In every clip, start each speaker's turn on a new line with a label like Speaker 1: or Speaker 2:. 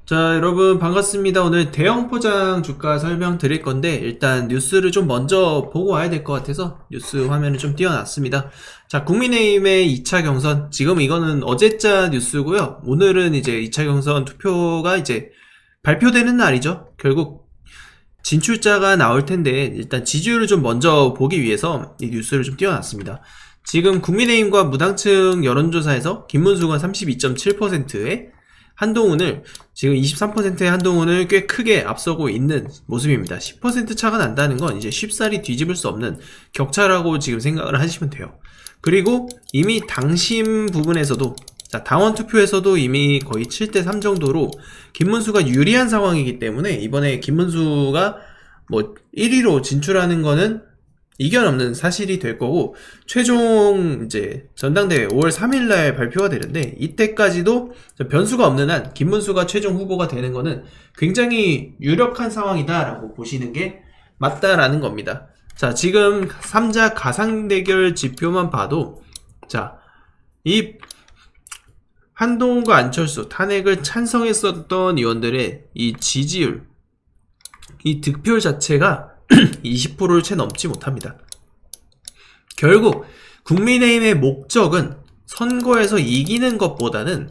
Speaker 1: 자, 여러분 반갑습니다. 오늘 대형 포장 주가 설명드릴 건데 일단 뉴스를 좀 먼저 보고 와야 될 것 같아서 뉴스 화면을 좀 띄워놨습니다. 자, 국민의힘의 2차 경선, 지금 이거는 어제자 뉴스고요. 오늘은 이제 2차 경선 투표가 이제 발표되는 날이죠. 결국 진출자가 나올 텐데 일단 지지율을 좀 먼저 보기 위해서 이 뉴스를 좀 띄워놨습니다. 지금 국민의힘과 무당층 여론조사에서 김문수가 32.7%에 한동훈을 지금 23%의 한동훈을 꽤 크게 앞서고 있는 모습입니다. 10% 차가 난다는 건 이제 쉽사리 뒤집을 수 없는 격차라고 지금 생각을 하시면 돼요. 그리고 이미 당심 부분에서도, 자, 당원 투표에서도 이미 거의 7대3 정도로 김문수가 유리한 상황이기 때문에 이번에 김문수가 뭐 1위로 진출하는 거는 이견 없는 사실이 될 거고, 최종 이제 전당대회 5월 3일날 발표가 되는데 이때까지도 변수가 없는 한 김문수가 최종 후보가 되는 거는 굉장히 유력한 상황이다라고 보시는 게 맞다라는 겁니다. 자, 지금 3자 가상 대결 지표만 봐도, 자, 이 한동훈과 안철수 탄핵을 찬성했었던 의원들의 이 지지율, 이 득표율 자체가 20%를 채 넘지 못합니다. 결국 국민의힘의 목적은 선거에서 이기는 것보다는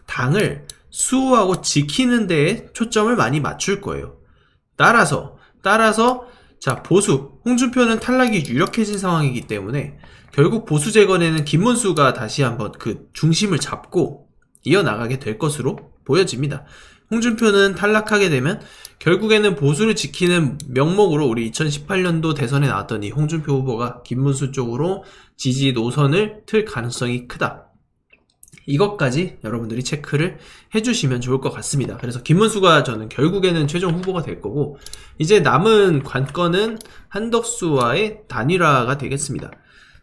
Speaker 1: 당을 수호하고 지키는 데에 초점을 많이 맞출 거예요. 따라서 자, 보수 홍준표는 탈락이 유력해진 상황이기 때문에 결국 보수 재건에는 김문수가 다시 한번 그 중심을 잡고 이어나가게 될 것으로 보여집니다. 홍준표는 탈락하게 되면 결국에는 보수를 지키는 명목으로 우리 2018년도 대선에 나왔던 이 홍준표 후보가 김문수 쪽으로 지지 노선을 틀 가능성이 크다. 이것까지 여러분들이 체크를 해주시면 좋을 것 같습니다. 그래서 김문수가 저는 결국에는 최종 후보가 될 거고, 이제 남은 관건은 한덕수와의 단일화가 되겠습니다.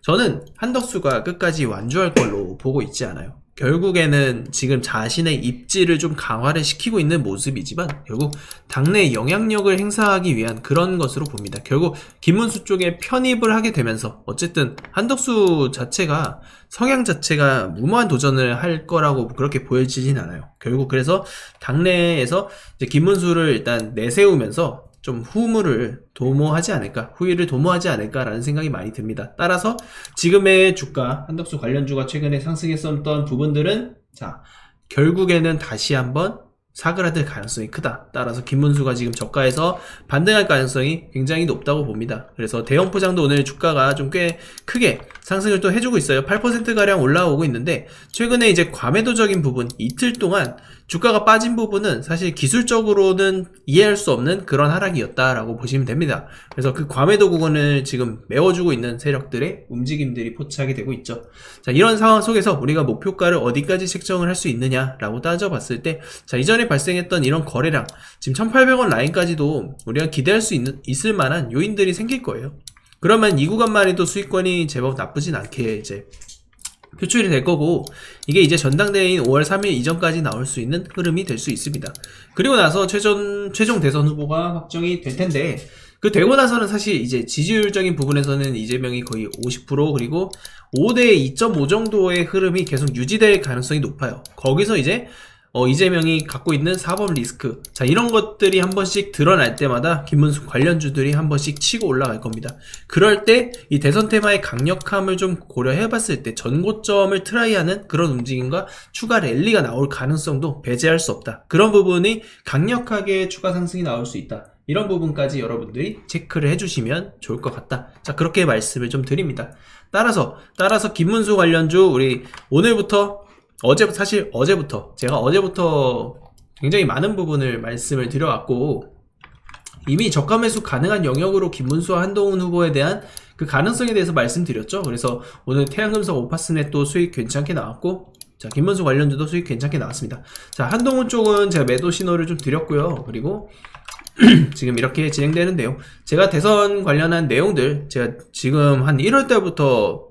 Speaker 1: 저는 한덕수가 끝까지 완주할 걸로 보고 있지 않아요. 결국에는 지금 자신의 입지를 좀 강화를 시키고 있는 모습이지만 결국 당내 영향력을 행사하기 위한 그런 것으로 봅니다. 결국 김문수 쪽에 편입을 하게 되면서 어쨌든 한덕수 자체가 성향 자체가 무모한 도전을 할 거라고 그렇게 보여지진 않아요. 결국 그래서 당내에서 이제 김문수를 일단 내세우면서 좀 후위를 도모하지 않을까라는 생각이 많이 듭니다. 따라서 지금의 주가, 한덕수 관련주가 최근에 상승했었던 부분들은, 자, 결국에는 다시 한번 사그라들 가능성이 크다. 따라서 김문수가 지금 저가에서 반등할 가능성이 굉장히 높다고 봅니다. 그래서 대형 포장도 오늘 주가가 좀 꽤 크게 상승을 또 해주고 있어요. 8%가량 올라오고 있는데, 최근에 이제 과매도적인 부분, 이틀 동안 주가가 빠진 부분은 사실 기술적으로는 이해할 수 없는 그런 하락이었다라고 보시면 됩니다. 그래서 그 과매도 구간을 지금 메워주고 있는 세력들의 움직임들이 포착이 되고 있죠. 자, 이런 상황 속에서 우리가 목표가를 어디까지 책정을 할 수 있느냐라고 따져봤을 때, 자, 이전에 발생했던 이런 거래량, 지금 1800원 라인까지도 우리가 기대할 수 있을 만한 요인들이 생길 거예요. 그러면 이 구간만 해도 수익권이 제법 나쁘진 않게 이제 표출이 될 거고, 이게 이제 전당대회인 5월 3일 이전까지 나올 수 있는 흐름이 될 수 있습니다. 그리고 나서 최종 대선 후보가 확정이 될 텐데, 그 되고 나서는 사실 이제 지지율적인 부분에서는 이재명이 거의 50% 그리고 5대 2.5 정도의 흐름이 계속 유지될 가능성이 높아요. 거기서 이제 이재명이 갖고 있는 사법 리스크, 자, 이런 것들이 한 번씩 드러날 때마다 김문수 관련주들이 한 번씩 치고 올라갈 겁니다. 그럴 때 이 대선 테마의 강력함을 좀 고려해봤을 때 전고점을 트라이하는 그런 움직임과 추가 랠리가 나올 가능성도 배제할 수 없다. 그런 부분이 강력하게 추가 상승이 나올 수 있다. 이런 부분까지 여러분들이 체크를 해주시면 좋을 것 같다. 자, 그렇게 말씀을 좀 드립니다. 따라서 김문수 관련주 우리 오늘부터 제가 어제부터 굉장히 많은 부분을 말씀을 드려왔고, 이미 저가 매수 가능한 영역으로 김문수와 한동훈 후보에 대한 그 가능성에 대해서 말씀드렸죠. 그래서 오늘 태양금속 오파스넷 또 수익 괜찮게 나왔고, 자, 김문수 관련주도 수익 괜찮게 나왔습니다. 자, 한동훈 쪽은 제가 매도 신호를 좀 드렸고요. 그리고 지금 이렇게 진행되는데요. 제가 대선 관련한 내용들, 제가 지금 한 1월달부터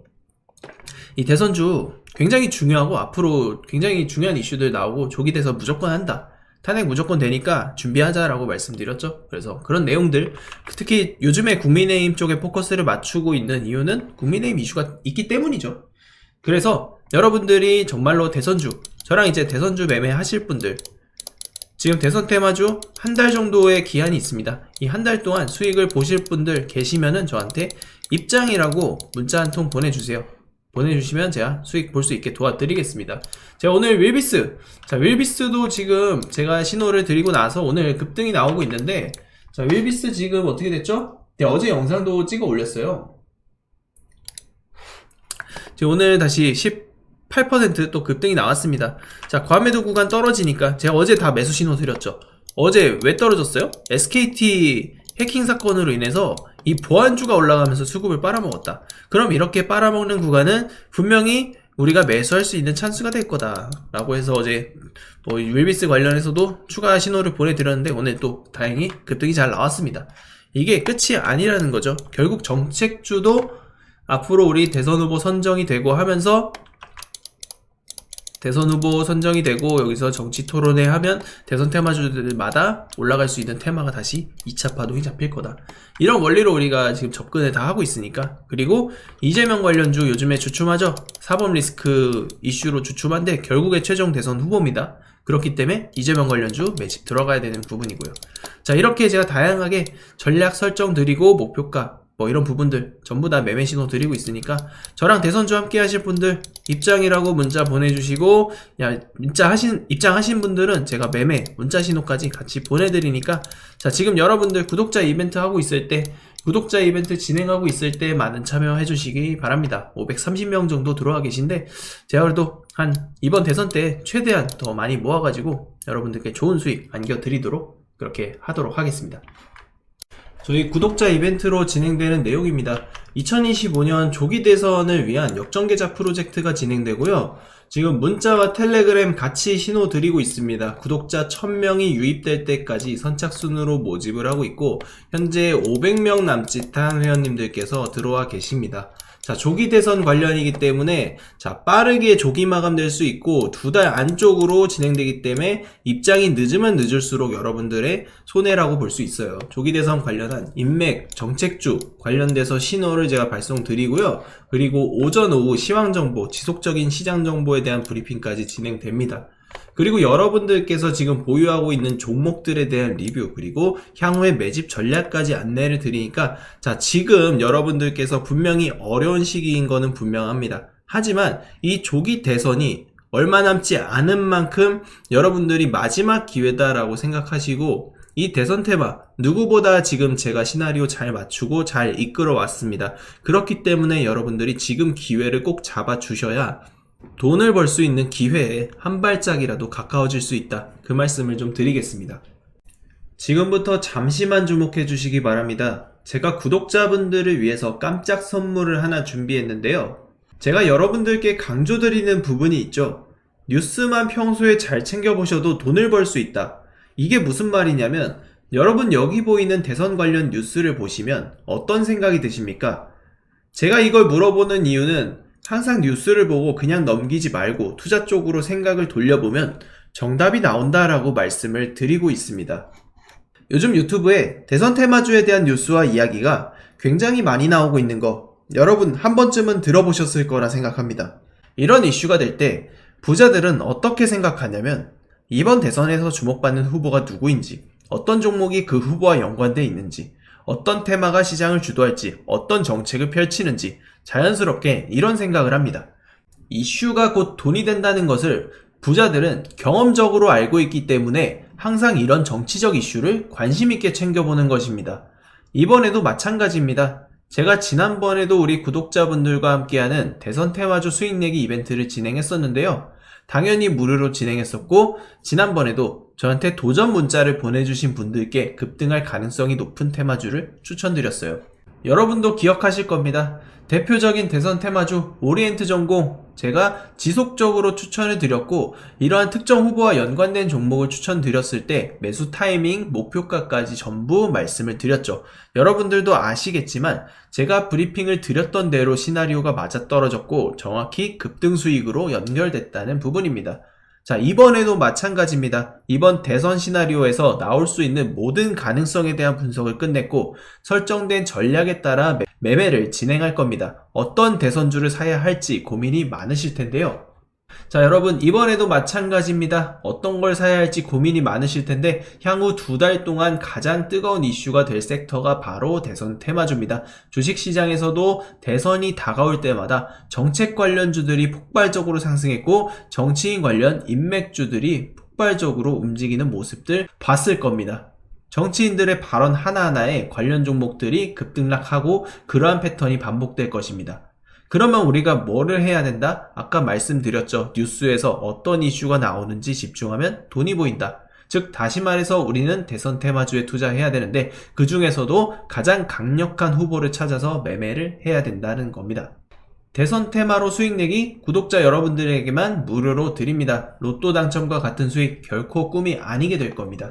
Speaker 1: 이 대선주 굉장히 중요하고 앞으로 굉장히 중요한 이슈들 나오고 조기 대선 무조건 한다, 탄핵 무조건 되니까 준비하자라고 말씀드렸죠. 그래서 그런 내용들, 특히 요즘에 국민의힘 쪽에 포커스를 맞추고 있는 이유는 국민의힘 이슈가 있기 때문이죠. 그래서 여러분들이 정말로 대선주, 저랑 이제 대선주 매매 하실 분들, 지금 대선 테마주 한 달 정도의 기한이 있습니다. 이 한 달 동안 수익을 보실 분들 계시면은 저한테 입장이라고 문자 한 통 보내주세요. 보내주시면 제가 수익 볼 수 있게 도와드리겠습니다. 제가 오늘 윌비스, 자 윌비스도 지금 제가 신호를 드리고 나서 오늘 급등이 나오고 있는데, 자 윌비스 지금 어떻게 됐죠? 네, 어제 영상도 찍어 올렸어요. 지금 오늘 다시 18% 또 급등이 나왔습니다. 자 과매도 구간 떨어지니까 제가 어제 다 매수 신호 드렸죠. 어제 왜 떨어졌어요? SKT 해킹 사건으로 인해서 이 보안주가 올라가면서 수급을 빨아먹었다. 그럼 이렇게 빨아먹는 구간은 분명히 우리가 매수할 수 있는 찬스가 될 거다 라고 해서 어제 또 윌비스 관련해서도 추가 신호를 보내드렸는데, 오늘 또 다행히 급등이 잘 나왔습니다. 이게 끝이 아니라는 거죠. 결국 정책주도 앞으로 우리 대선 후보 선정이 되고 하면서, 대선 후보 선정이 되고 여기서 정치 토론회 하면 대선 테마주들마다 올라갈 수 있는 테마가 다시 2차 파동이 잡힐 거다. 이런 원리로 우리가 지금 접근을 다 하고 있으니까. 그리고 이재명 관련주 요즘에 주춤하죠. 사법 리스크 이슈로 주춤한데 결국에 최종 대선 후보입니다. 그렇기 때문에 이재명 관련주 매집 들어가야 되는 부분이고요. 자 이렇게 제가 다양하게 전략 설정 드리고 목표가 뭐 이런 부분들 전부 다 매매 신호 드리고 있으니까, 저랑 대선주 함께 하실 분들 입장이라고 문자 보내주시고, 입장하신 분들은 제가 매매 문자 신호까지 같이 보내드리니까, 자 지금 여러분들 구독자 이벤트 하고 있을 때, 구독자 이벤트 진행하고 있을 때 많은 참여해 주시기 바랍니다. 530명 정도 들어와 계신데 제가 그래도 한 이번 대선 때 최대한 더 많이 모아가지고 여러분들께 좋은 수익 안겨드리도록 그렇게 하도록 하겠습니다. 저희 구독자 이벤트로 진행되는 내용입니다. 2025년 조기 대선을 위한 역전계좌 프로젝트가 진행되고요. 지금 문자와 텔레그램 같이 신호 드리고 있습니다. 구독자 1000명이 유입될 때까지 선착순으로 모집을 하고 있고, 현재 500명 남짓한 회원님들께서 들어와 계십니다. 자, 조기 대선 관련이기 때문에 자 빠르게 조기 마감될 수 있고 2달 안쪽으로 진행되기 때문에 입장이 늦으면 늦을수록 여러분들의 손해라고 볼 수 있어요. 조기 대선 관련한 인맥, 정책주 관련돼서 신호를 제가 발송드리고요. 그리고 오전 오후 시황정보, 지속적인 시장정보에 대한 브리핑까지 진행됩니다. 그리고 여러분들께서 지금 보유하고 있는 종목들에 대한 리뷰, 그리고 향후의 매집 전략까지 안내를 드리니까, 자 지금 여러분들께서 분명히 어려운 시기인 거는 분명합니다. 하지만 이 조기 대선이 얼마 남지 않은 만큼 여러분들이 마지막 기회다라고 생각하시고, 이 대선 테마 누구보다 지금 제가 시나리오 잘 맞추고 잘 이끌어 왔습니다. 그렇기 때문에 여러분들이 지금 기회를 꼭 잡아 주셔야 돈을 벌 수 있는 기회에 한 발짝이라도 가까워질 수 있다, 그 말씀을 좀 드리겠습니다. 지금부터 잠시만 주목해 주시기 바랍니다. 제가 구독자분들을 위해서 깜짝 선물을 하나 준비했는데요. 제가 여러분들께 강조드리는 부분이 있죠. 뉴스만 평소에 잘 챙겨보셔도 돈을 벌 수 있다. 이게 무슨 말이냐면, 여러분 여기 보이는 대선 관련 뉴스를 보시면 어떤 생각이 드십니까? 제가 이걸 물어보는 이유는 항상 뉴스를 보고 그냥 넘기지 말고 투자 쪽으로 생각을 돌려보면 정답이 나온다라고 말씀을 드리고 있습니다. 요즘 유튜브에 대선 테마주에 대한 뉴스와 이야기가 굉장히 많이 나오고 있는 거 여러분 한 번쯤은 들어보셨을 거라 생각합니다. 이런 이슈가 될 때 부자들은 어떻게 생각하냐면, 이번 대선에서 주목받는 후보가 누구인지, 어떤 종목이 그 후보와 연관되어 있는지, 어떤 테마가 시장을 주도할지, 어떤 정책을 펼치는지 자연스럽게 이런 생각을 합니다. 이슈가 곧 돈이 된다는 것을 부자들은 경험적으로 알고 있기 때문에 항상 이런 정치적 이슈를 관심 있게 챙겨보는 것입니다. 이번에도 마찬가지입니다. 제가 지난번에도 우리 구독자분들과 함께하는 대선 테마주 수익 내기 이벤트를 진행했었는데요. 당연히 무료로 진행했었고, 지난번에도 저한테 도전 문자를 보내주신 분들께 급등할 가능성이 높은 테마주를 추천드렸어요. 여러분도 기억하실 겁니다. 대표적인 대선 테마주 오리엔트 전공 제가 지속적으로 추천을 드렸고, 이러한 특정 후보와 연관된 종목을 추천드렸을 때 매수 타이밍, 목표가까지 전부 말씀을 드렸죠. 여러분들도 아시겠지만 제가 브리핑을 드렸던 대로 시나리오가 맞아떨어졌고 정확히 급등 수익으로 연결됐다는 부분입니다. 자, 이번에도 마찬가지입니다. 이번 대선 시나리오에서 나올 수 있는 모든 가능성에 대한 분석을 끝냈고, 설정된 전략에 따라 매매를 진행할 겁니다. 어떤 대선주를 사야 할지 고민이 많으실 텐데요. 자, 여러분, 이번에도 마찬가지입니다. 어떤 걸 사야 할지 고민이 많으실 텐데, 향후 2달 동안 가장 뜨거운 이슈가 될 섹터가 바로 대선 테마주입니다. 주식시장에서도 대선이 다가올 때마다 정책 관련주들이 폭발적으로 상승했고, 정치인 관련 인맥주들이 폭발적으로 움직이는 모습들 봤을 겁니다. 정치인들의 발언 하나하나에 관련 종목들이 급등락하고 그러한 패턴이 반복될 것입니다. 그러면 우리가 뭐를 해야 된다? 아까 말씀드렸죠. 뉴스에서 어떤 이슈가 나오는지 집중하면 돈이 보인다. 즉 다시 말해서 우리는 대선 테마주에 투자해야 되는데 그 중에서도 가장 강력한 후보를 찾아서 매매를 해야 된다는 겁니다. 대선 테마로 수익 내기 구독자 여러분들에게만 무료로 드립니다. 로또 당첨과 같은 수익 결코 꿈이 아니게 될 겁니다.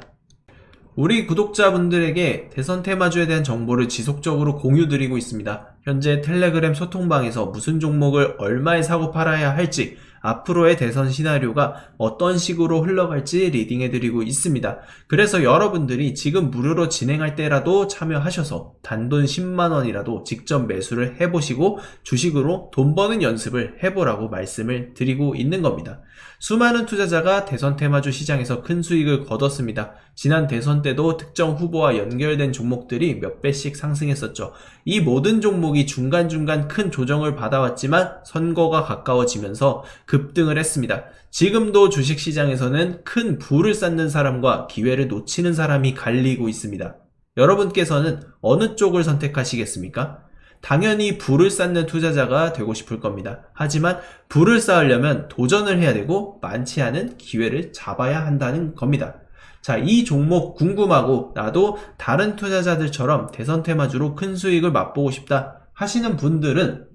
Speaker 1: 우리 구독자분들에게 대선 테마주에 대한 정보를 지속적으로 공유드리고 있습니다. 현재 텔레그램 소통방에서 무슨 종목을 얼마에 사고 팔아야 할지, 앞으로의 대선 시나리오가 어떤 식으로 흘러갈지 리딩해드리고 있습니다. 그래서 여러분들이 지금 무료로 진행할 때라도 참여하셔서 단돈 10만원이라도 직접 매수를 해보시고 주식으로 돈 버는 연습을 해보라고 말씀을 드리고 있는 겁니다. 수많은 투자자가 대선 테마주 시장에서 큰 수익을 거뒀습니다. 지난 대선 때도 특정 후보와 연결된 종목들이 몇 배씩 상승했었죠. 이 모든 종목이 중간중간 큰 조정을 받아왔지만 선거가 가까워지면서 급등을 했습니다. 지금도 주식시장에서는 큰 부를 쌓는 사람과 기회를 놓치는 사람이 갈리고 있습니다. 여러분께서는 어느 쪽을 선택하시겠습니까? 당연히 부를 쌓는 투자자가 되고 싶을 겁니다. 하지만 부를 쌓으려면 도전을 해야 되고 많지 않은 기회를 잡아야 한다는 겁니다. 자, 이 종목 궁금하고 나도 다른 투자자들처럼 대선 테마주로 큰 수익을 맛보고 싶다 하시는 분들은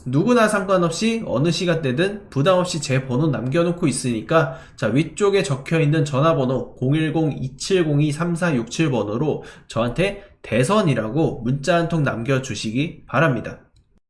Speaker 1: 누구나 상관없이 어느 시간대든 부담없이 제 번호 남겨놓고 있으니까 자, 위쪽에 적혀있는 전화번호 010-2702-3467번호로 저한테 대선이라고 문자 한 통 남겨주시기 바랍니다.